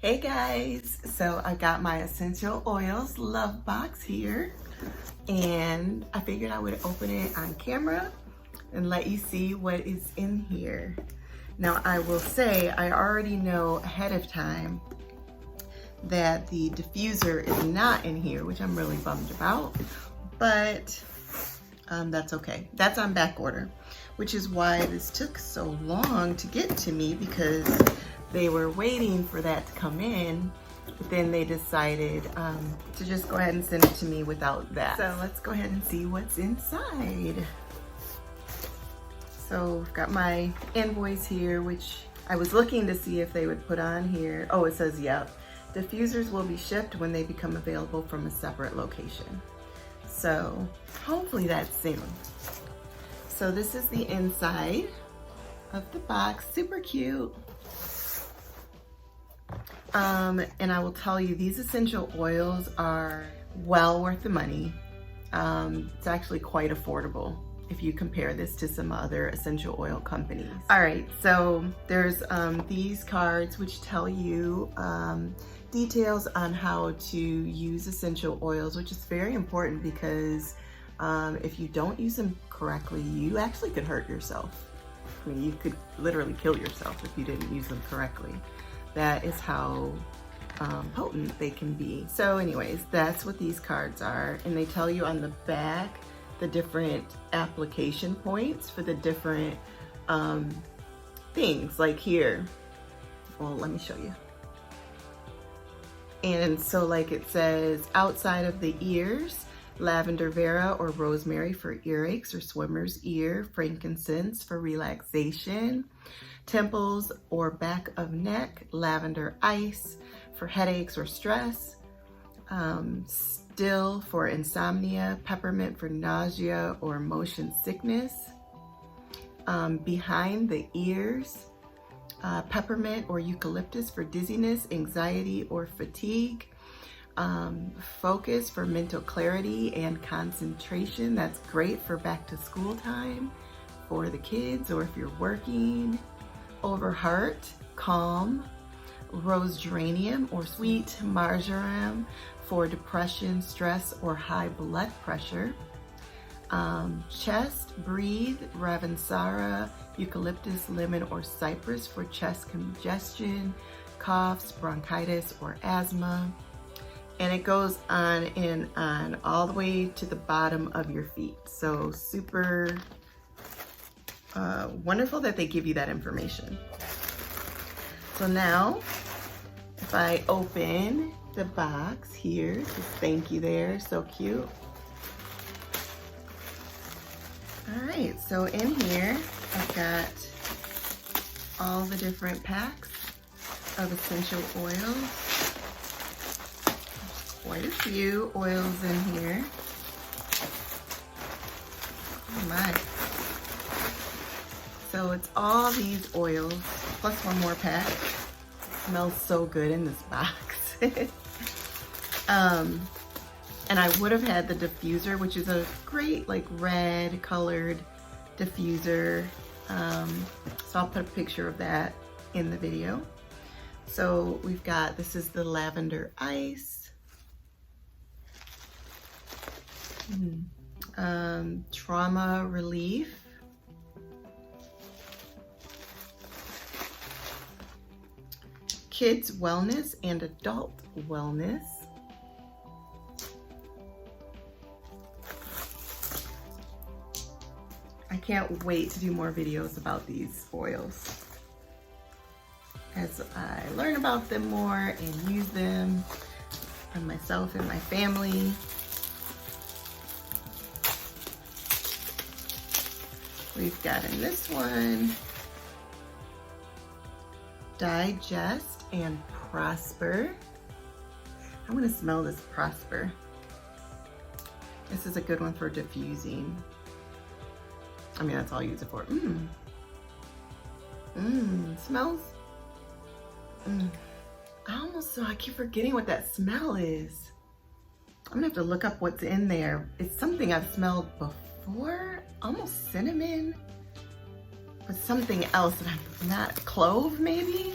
Hey guys, so I got my essential oils love box here and I figured I would open it on camera and let you see what is in here. Now I will say I already know ahead of time that the diffuser is not in here, which I'm really bummed about, but that's okay. That's on back order, which is why this took so long to get to me, because they were waiting for that to come in, but then they decided to just go ahead and send it to me without that. So let's go ahead and see what's inside. So I've got my invoice here, which I was looking to see if they would put on here. Oh, it says, yep. Diffusers will be shipped when they become available from a separate location. So hopefully that's soon. So this is the inside of the box, super cute. And I will tell you, these essential oils are well worth the money. It's actually quite affordable if you compare this to some other essential oil companies. All right, so there's these cards which tell you details on how to use essential oils, which is very important because if you don't use them correctly, you actually could hurt yourself. I mean, you could literally kill yourself if you didn't use them correctly. That is how potent they can be. So anyways, that's what these cards are. And they tell you on the back the different application points for the different things. Like here, well, let me show you. And so like it says, outside of the ears, lavender vera or rosemary for earaches or swimmer's ear, frankincense for relaxation, temples or back of neck, lavender ice for headaches or stress, still for insomnia, peppermint for nausea or motion sickness, behind the ears, peppermint or eucalyptus for dizziness, anxiety or fatigue, focus for mental clarity and concentration. That's great for back to school time for the kids or if you're working. Over heart, calm, rose geranium or sweet marjoram for depression, stress, or high blood pressure. Chest, breathe, ravensara, eucalyptus, lemon, or cypress for chest congestion, coughs, bronchitis, or asthma. And it goes on and on all the way to the bottom of your feet. So super wonderful that they give you that information. So now, if I open the box here, just thank you there, so cute. All right, so in here, I've got all the different packs of essential oils. There's quite a few oils in here. Oh my. So it's all these oils, plus one more pack. Smells so good in this box. And I would have had the diffuser, which is a great like red colored diffuser. So I'll put a picture of that in the video. So we've got, this is the lavender ice. Trauma relief. Kids wellness and adult wellness. I can't wait to do more videos about these oils as I learn about them more and use them on myself and my family. We've got in this one, digest and prosper. I want to smell this prosper. This is a good one for diffusing. I mean, that's all I use it for. Smells. I keep forgetting what that smell is. I'm gonna have to look up what's in there. It's something I've smelled before, almost cinnamon, but something else that I'm not, clove maybe?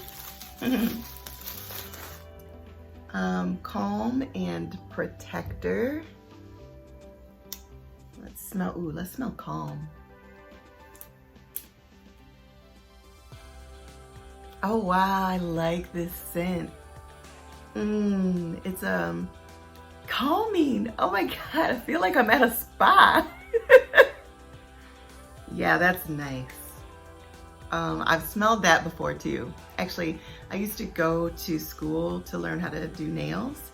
Calm and Protector. Let's smell Calm. Oh wow, I like this scent. It's calming. Oh my God, I feel like I'm at a spa. Yeah, that's nice. I've smelled that before too. Actually, I used to go to school to learn how to do nails,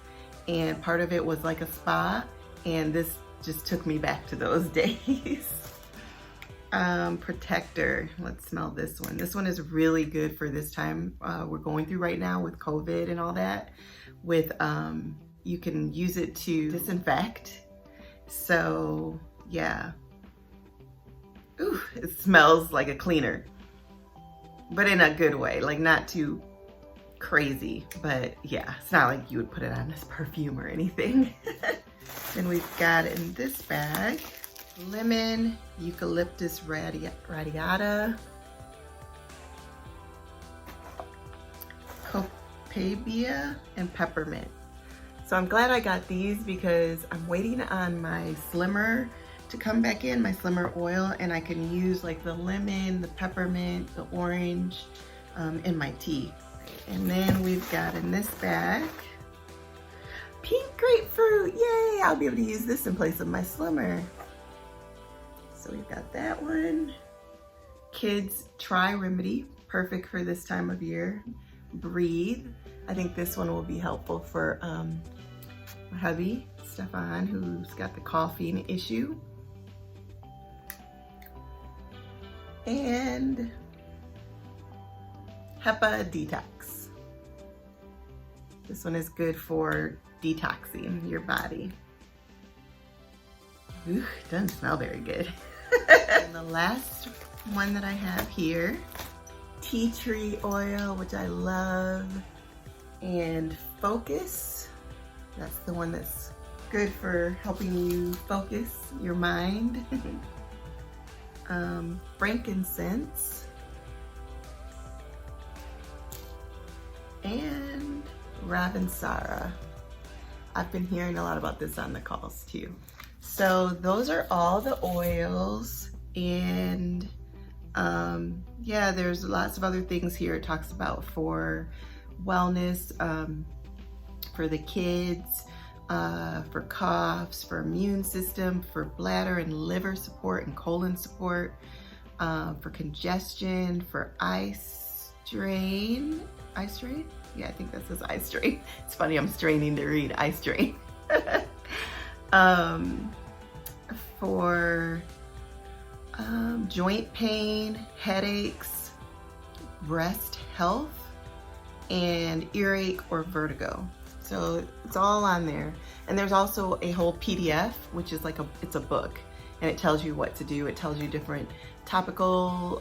and part of it was like a spa, and this just took me back to those days. Protector, let's smell this one. This one is really good for this time we're going through right now with COVID and all that. With you can use it to disinfect. So yeah. Ooh, it smells like a cleaner, but in a good way, like not too crazy, but yeah, it's not like you would put it on as perfume or anything. Then we've got in this bag, lemon, eucalyptus radiata, copaiba, and peppermint. So I'm glad I got these because I'm waiting on my Slimmer to come back in, my Slimmer oil, and I can use like the lemon, the peppermint, the orange in my tea. And then we've got in this bag, pink grapefruit, yay! I'll be able to use this in place of my Slimmer. So we've got that one. Kids Try Remedy, perfect for this time of year. Breathe, I think this one will be helpful for my hubby, Stefan, who's got the coughing issue. And HEPA Detox. This one is good for detoxing your body. Ooh, doesn't smell very good. And the last one that I have here, tea tree oil, which I love, and Focus. That's the one that's good for helping you focus your mind. Frankincense, and Ravinsara. I've been hearing a lot about this on the calls too. So those are all the oils, and yeah, there's lots of other things here it talks about for wellness, for the kids, for coughs, for immune system, for bladder and liver support and colon support, for congestion, for eye strain. Eye strain? Yeah, I think that says eye strain. It's funny, I'm straining to read eye strain. For joint pain, headaches, breast health, and earache or vertigo. So it's all on there. And there's also a whole PDF, which is like it's a book, and it tells you what to do. It tells you different topical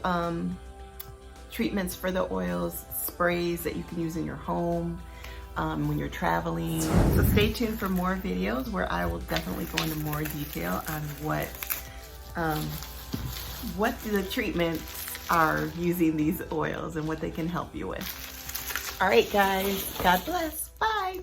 treatments for the oils, sprays that you can use in your home when you're traveling. So stay tuned for more videos where I will definitely go into more detail on what the treatments are using these oils and what they can help you with. All right, guys, God bless. Bye.